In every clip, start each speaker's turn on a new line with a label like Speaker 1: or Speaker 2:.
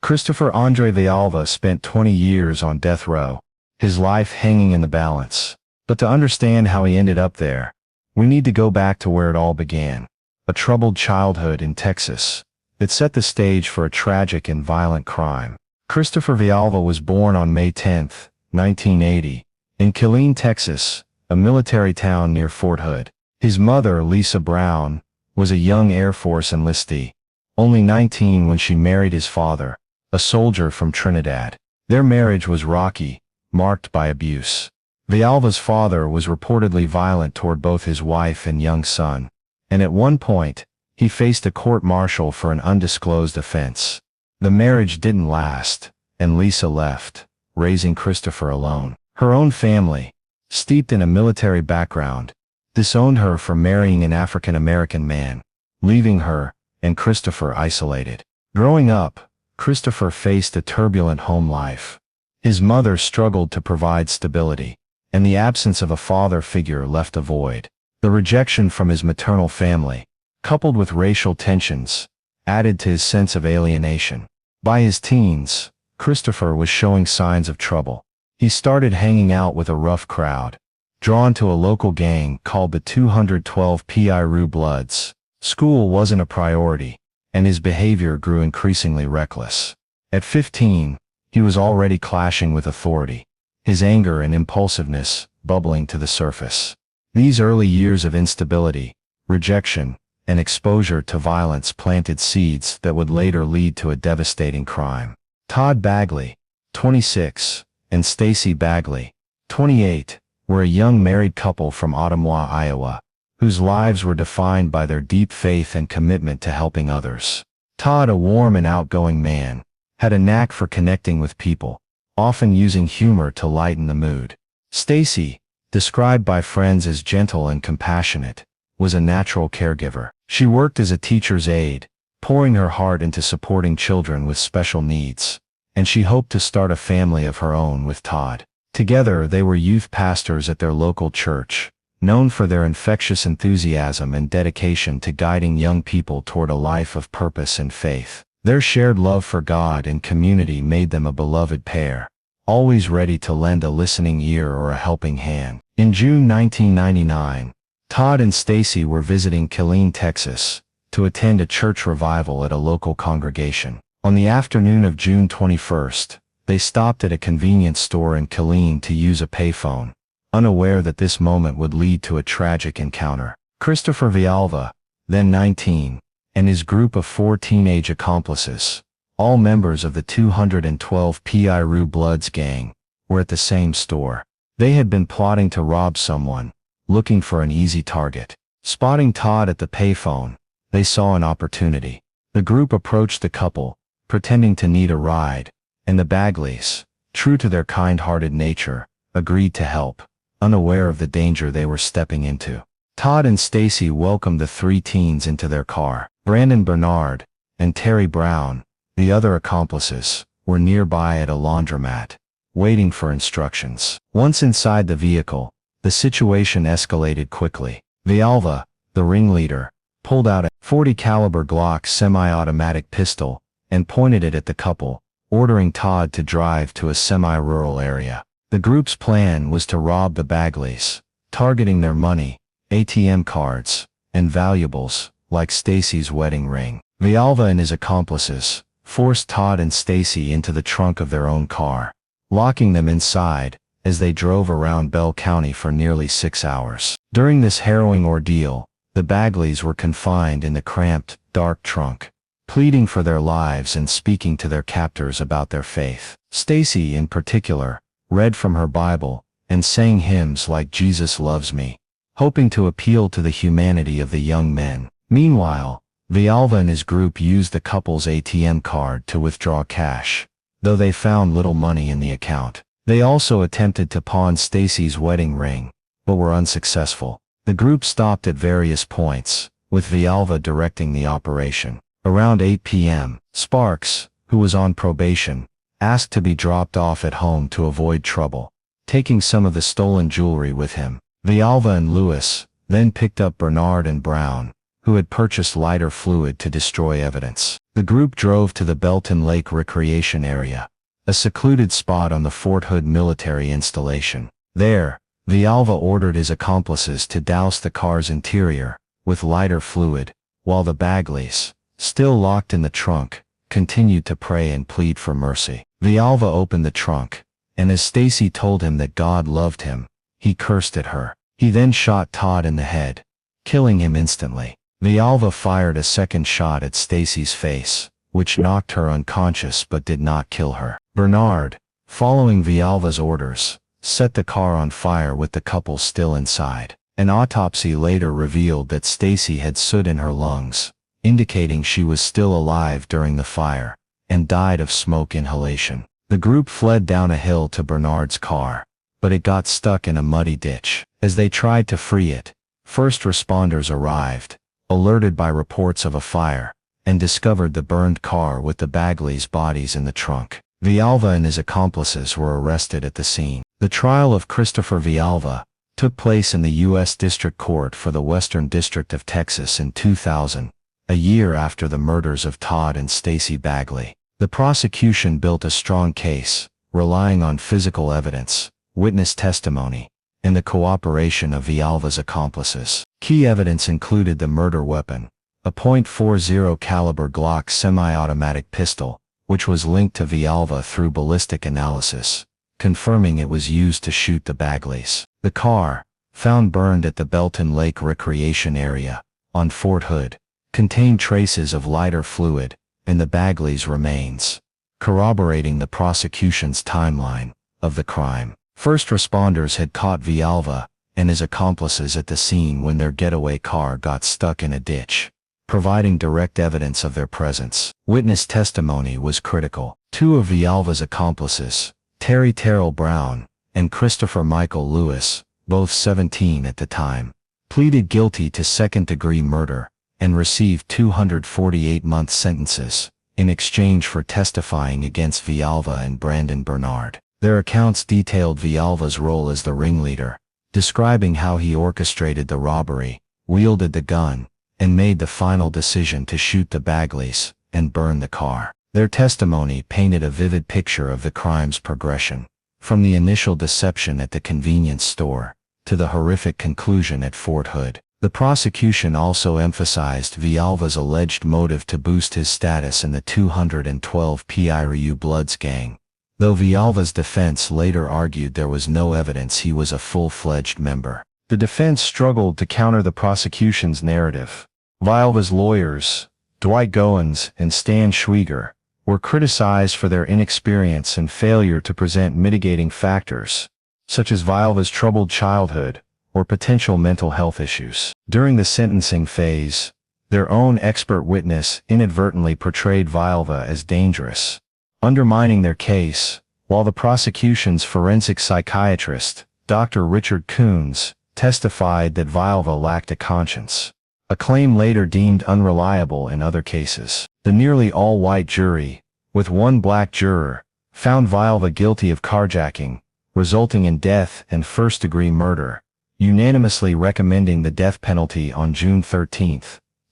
Speaker 1: Christopher Andre Vialva spent 20 years on death row, his life hanging in the balance. But to understand how he ended up there, we need to go back to where it all began. A troubled childhood in Texas that set the stage for a tragic and violent crime. Christopher Vialva was born on May 10, 1980, in Killeen, Texas, a military town near Fort Hood. His mother, Lisa Brown, was a young Air Force enlistee, only 19 when she married his father, a soldier from Trinidad. Their marriage was rocky, marked by abuse. Vialva's father was reportedly violent toward both his wife and young son, and at one point, he faced a court-martial for an undisclosed offense. The marriage didn't last, and Lisa left, raising Christopher alone. Her own family, steeped in a military background, disowned her for marrying an African-American man, leaving her and Christopher isolated. Growing up, Christopher faced a turbulent home life. His mother struggled to provide stability, and the absence of a father figure left a void. The rejection from his maternal family, coupled with racial tensions, added to his sense of alienation. By his teens, Christopher was showing signs of trouble. He started hanging out with a rough crowd, drawn to a local gang called the 212 Piru Bloods. School wasn't a priority, and his behavior grew increasingly reckless. At 15, he was already clashing with authority, his anger and impulsiveness bubbling to the surface. These early years of instability, rejection, and exposure to violence planted seeds that would later lead to a devastating crime. Todd Bagley, 26, and Stacy Bagley, 28, were a young married couple from Ottumwa, Iowa, whose lives were defined by their deep faith and commitment to helping others. Todd, a warm and outgoing man, had a knack for connecting with people, often using humor to lighten the mood. Stacy, described by friends as gentle and compassionate, was a natural caregiver. She worked as a teacher's aide, pouring her heart into supporting children with special needs, and she hoped to start a family of her own with Todd. Together they were youth pastors at their local church, known for their infectious enthusiasm and dedication to guiding young people toward a life of purpose and faith. Their shared love for God and community made them a beloved pair, always ready to lend a listening ear or a helping hand. In June 1999, Todd and Stacy were visiting Killeen, Texas, to attend a church revival at a local congregation. On the afternoon of June 21st, they stopped at a convenience store in Killeen to use a payphone, unaware that this moment would lead to a tragic encounter. Christopher Vialva, then 19, and his group of 4 teenage accomplices, all members of the 212 Piru Bloods gang, were at the same store. They had been plotting to rob someone, looking for an easy target. Spotting Todd at the payphone, they saw an opportunity. The group approached the couple, pretending to need a ride, and the Bagleys, true to their kind-hearted nature, agreed to help, unaware of the danger they were stepping into. Todd and Stacy welcomed the 3 teens into their car. Brandon Bernard and Terry Brown, the other accomplices, were nearby at a laundromat, waiting for instructions. Once inside the vehicle, the situation escalated quickly. Vialva, the ringleader, pulled out a .40 caliber Glock semi-automatic pistol and pointed it at the couple, ordering Todd to drive to a semi-rural area. The group's plan was to rob the Bagleys, targeting their money, ATM cards, and valuables, like Stacy's wedding ring. Vialva and his accomplices forced Todd and Stacy into the trunk of their own car, locking them inside as they drove around Bell County for nearly 6 hours. During this harrowing ordeal, the Bagleys were confined in the cramped, dark trunk, pleading for their lives and speaking to their captors about their faith. Stacy, in particular, read from her Bible and sang hymns like "Jesus Loves Me," hoping to appeal to the humanity of the young men. Meanwhile, Vialva and his group used the couple's ATM card to withdraw cash, though they found little money in the account. They also attempted to pawn Stacy's wedding ring, but were unsuccessful. The group stopped at various points, with Vialva directing the operation. Around 8 p.m., Sparks, who was on probation, asked to be dropped off at home to avoid trouble, taking some of the stolen jewelry with him. Vialva and Lewis then picked up Bernard and Brown, who had purchased lighter fluid to destroy evidence. The group drove to the Belton Lake Recreation Area, a secluded spot on the Fort Hood military installation. There, Vialva ordered his accomplices to douse the car's interior with lighter fluid, while the Bagleys, still locked in the trunk, continued to pray and plead for mercy. Vialva opened the trunk, and as Stacy told him that God loved him, he cursed at her. He then shot Todd in the head, killing him instantly. Vialva fired a second shot at Stacy's face, which knocked her unconscious but did not kill her. Bernard, following Vialva's orders, set the car on fire with the couple still inside. An autopsy later revealed that Stacy had soot in her lungs, indicating she was still alive during the fire, and died of smoke inhalation. The group fled down a hill to Bernard's car, but it got stuck in a muddy ditch. As they tried to free it, first responders arrived, alerted by reports of a fire, and discovered the burned car with the Bagleys' bodies in the trunk. Vialva and his accomplices were arrested at the scene. The trial of Christopher Vialva took place in the U.S. District Court for the Western District of Texas in 2000, a year after the murders of Todd and Stacy Bagley. The prosecution built a strong case, relying on physical evidence, witness testimony, and the cooperation of Vialva's accomplices. Key evidence included the murder weapon, a .40 caliber Glock semi-automatic pistol, which was linked to Vialva through ballistic analysis, confirming it was used to shoot the Bagleys. The car, found burned at the Belton Lake Recreation Area, on Fort Hood, contained traces of lighter fluid in the Bagleys' remains, corroborating the prosecution's timeline of the crime. First responders had caught Vialva and his accomplices at the scene when their getaway car got stuck in a ditch, providing direct evidence of their presence. Witness testimony was critical. Two of Vialva's accomplices, Terry Terrell Brown and Christopher Michael Lewis, both 17 at the time, pleaded guilty to second-degree murder and received 248-month sentences in exchange for testifying against Vialva and Brandon Bernard. Their accounts detailed Vialva's role as the ringleader, describing how he orchestrated the robbery, wielded the gun, and made the final decision to shoot the Bagleys and burn the car. Their testimony painted a vivid picture of the crime's progression, from the initial deception at the convenience store to the horrific conclusion at Fort Hood. The prosecution also emphasized Vialva's alleged motive to boost his status in the 212 Piru Bloods gang, though Vialva's defense later argued there was no evidence he was a full-fledged member. The defense struggled to counter the prosecution's narrative. Vialva's lawyers, Dwight Goins and Stan Schweiger, were criticized for their inexperience and failure to present mitigating factors, such as Vialva's troubled childhood or potential mental health issues. During the sentencing phase, their own expert witness inadvertently portrayed Vialva as dangerous, undermining their case, while the prosecution's forensic psychiatrist, Dr. Richard Coons, testified that Vialva lacked a conscience, a claim later deemed unreliable in other cases. The nearly all-white jury, with one black juror, found Vialva guilty of carjacking, resulting in death and first-degree murder, unanimously recommending the death penalty on June 13,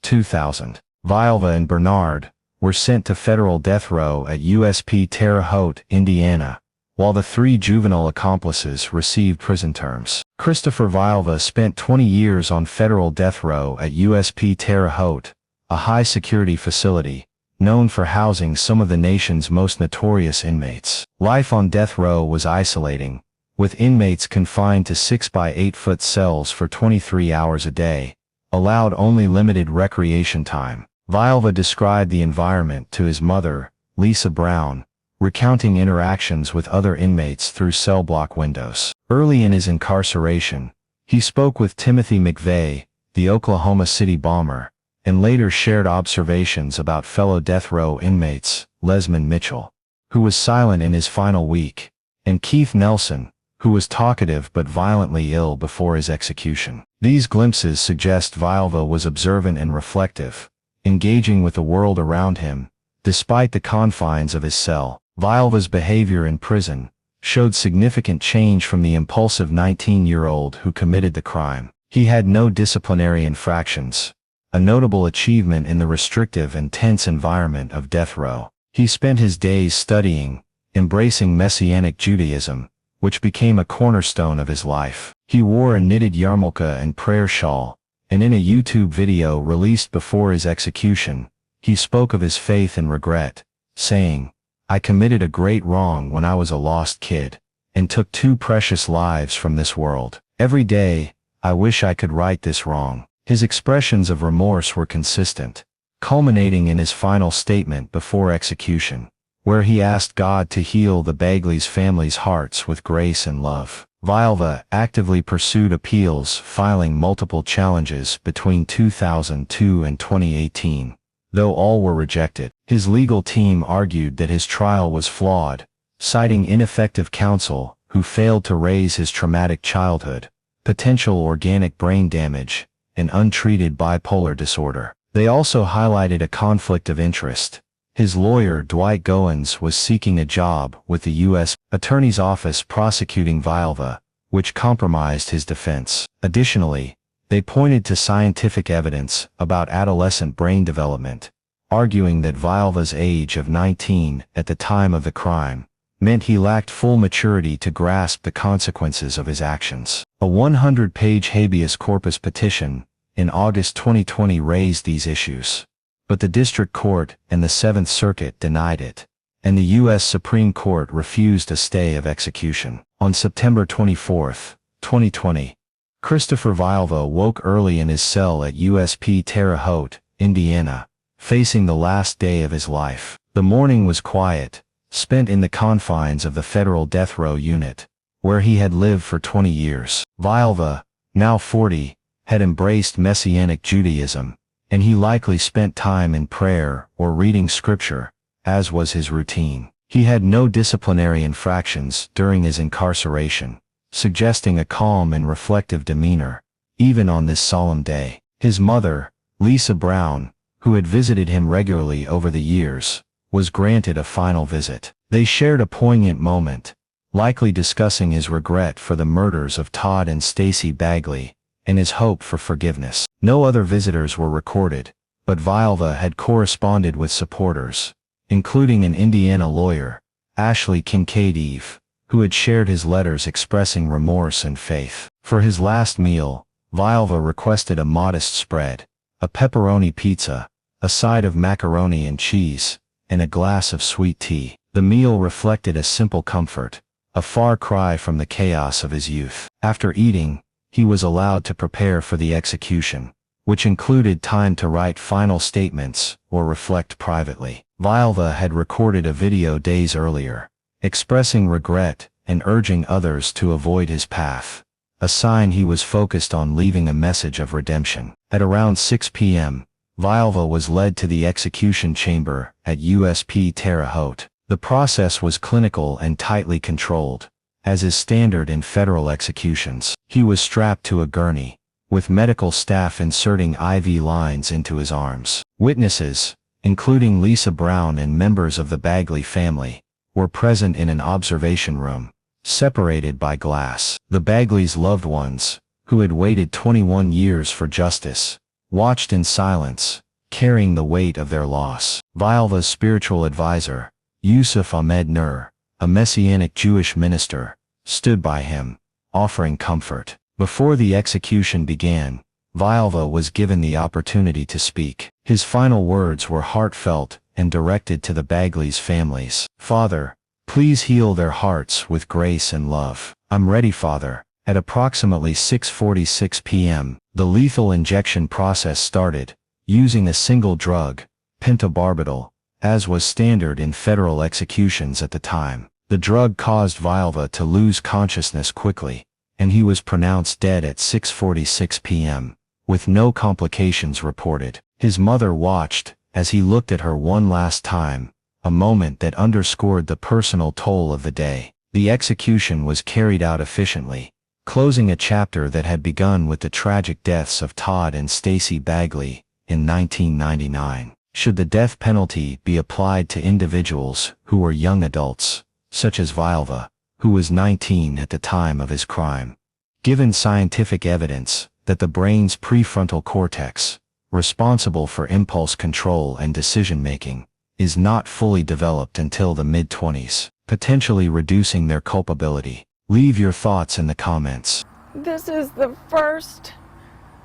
Speaker 1: 2000. Vialva and Bernard were sent to federal death row at USP Terre Haute, Indiana, while the three juvenile accomplices received prison terms. Christopher Vialva spent 20 years on federal death row at USP Terre Haute, a high-security facility known for housing some of the nation's most notorious inmates. Life on death row was isolating, with inmates confined to 6 by 8 foot cells for 23 hours a day, allowed only limited recreation time. Vialva described the environment to his mother, Lisa Brown, recounting interactions with other inmates through cell block windows. Early in his incarceration, he spoke with Timothy McVeigh, the Oklahoma City bomber, and later shared observations about fellow death row inmates, Lesmond Mitchell, who was silent in his final week, and Keith Nelson, who was talkative but violently ill before his execution. These glimpses suggest Vialva was observant and reflective, engaging with the world around him, despite the confines of his cell. Vialva's behavior in prison showed significant change from the impulsive 19-year-old who committed the crime. He had no disciplinary infractions, a notable achievement in the restrictive and tense environment of death row. He spent his days studying, embracing Messianic Judaism, which became a cornerstone of his life. He wore a knitted yarmulke and prayer shawl, and in a YouTube video released before his execution, he spoke of his faith and regret, saying, "I committed a great wrong when I was a lost kid, and took 2 precious lives from this world. Every day, I wish I could right this wrong." His expressions of remorse were consistent, culminating in his final statement before execution, where he asked God to heal the Bagley's family's hearts with grace and love. Vialva actively pursued appeals, filing multiple challenges between 2002 and 2018, though all were rejected. His legal team argued that his trial was flawed, citing ineffective counsel who failed to raise his traumatic childhood, potential organic brain damage, and untreated bipolar disorder. They also highlighted a conflict of interest. His lawyer, Dwight Goins, was seeking a job with the U.S. Attorney's Office prosecuting Vialva, which compromised his defense. Additionally, they pointed to scientific evidence about adolescent brain development, arguing that Vialva's age of 19 at the time of the crime meant he lacked full maturity to grasp the consequences of his actions. A 100-page habeas corpus petition in August 2020 raised these issues, but the District Court and the 7th Circuit denied it, and the U.S. Supreme Court refused a stay of execution. On September 24, 2020, Christopher Vialva woke early in his cell at USP Terre Haute, Indiana, facing the last day of his life. The morning was quiet, spent in the confines of the federal death row unit, where he had lived for 20 years. Vialva, now 40, had embraced Messianic Judaism, and he likely spent time in prayer or reading scripture, as was his routine. He had no disciplinary infractions during his incarceration, suggesting a calm and reflective demeanor, even on this solemn day. His mother, Lisa Brown, who had visited him regularly over the years, was granted a final visit. They shared a poignant moment, likely discussing his regret for the murders of Todd and Stacy Bagley, and his hope for forgiveness. No other visitors were recorded, but Vialva had corresponded with supporters, including an Indiana lawyer, Ashley Kincaid, who had shared his letters expressing remorse and faith. For his last meal, Vialva requested a modest spread, a pepperoni pizza, a side of macaroni and cheese, and a glass of sweet tea. The meal reflected a simple comfort, a far cry from the chaos of his youth. After eating, he was allowed to prepare for the execution, which included time to write final statements or reflect privately. Vialva had recorded a video days earlier, expressing regret and urging others to avoid his path, a sign he was focused on leaving a message of redemption. At around 6 p.m., Vialva was led to the execution chamber at USP Terre Haute. The process was clinical and tightly controlled, as is standard in federal executions. He was strapped to a gurney, with medical staff inserting IV lines into his arms. Witnesses, including Lisa Brown and members of the Bagley family, were present in an observation room, separated by glass. The Bagleys' loved ones, who had waited 21 years for justice, watched in silence, carrying the weight of their loss. Vialva's spiritual advisor, Yusuf Ahmed Nur, a Messianic Jewish minister, stood by him, offering comfort. Before the execution began, Vialva was given the opportunity to speak. His final words were heartfelt and directed to the Bagleys' families. "Father, please heal their hearts with grace and love. I'm ready, Father." At approximately 6:46 p.m., the lethal injection process started, using a single drug, pentobarbital, as was standard in federal executions at the time. The drug caused Vialva to lose consciousness quickly, and he was pronounced dead at 6:46 p.m., with no complications reported. His mother watched as he looked at her one last time, a moment that underscored the personal toll of the day. The execution was carried out efficiently, closing a chapter that had begun with the tragic deaths of Todd and Stacy Bagley in 1999. Should the death penalty be applied to individuals who were young adults, such as Vialva, who was 19 at the time of his crime? Given scientific evidence that the brain's prefrontal cortex, responsible for impulse control and decision-making, is not fully developed until the mid-20s, potentially reducing their culpability. Leave your thoughts in the comments.
Speaker 2: This is the first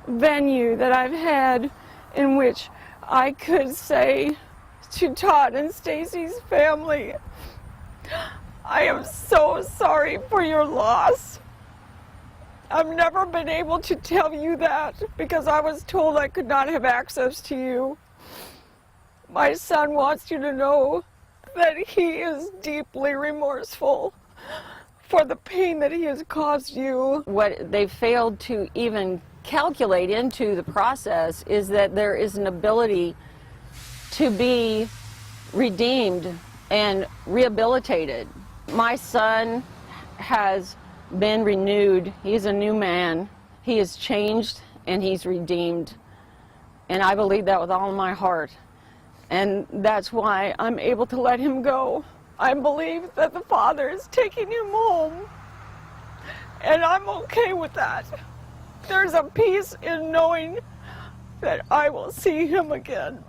Speaker 2: venue that I've had in which I could say to Todd and Stacy's family, I am so sorry for your loss. I've never been able to tell you that because I was told I could not have access to you. My son wants you to know that he is deeply remorseful for the pain that he has caused you. What they failed to even calculate into the process is that there is an ability to be redeemed and rehabilitated. My son has been renewed. He's a new man. He is changed and he's redeemed. And I believe that with all my heart. And that's why I'm able to let him go. I believe that the Father is taking him home. And I'm okay with that. There's a peace in knowing that I will see him again.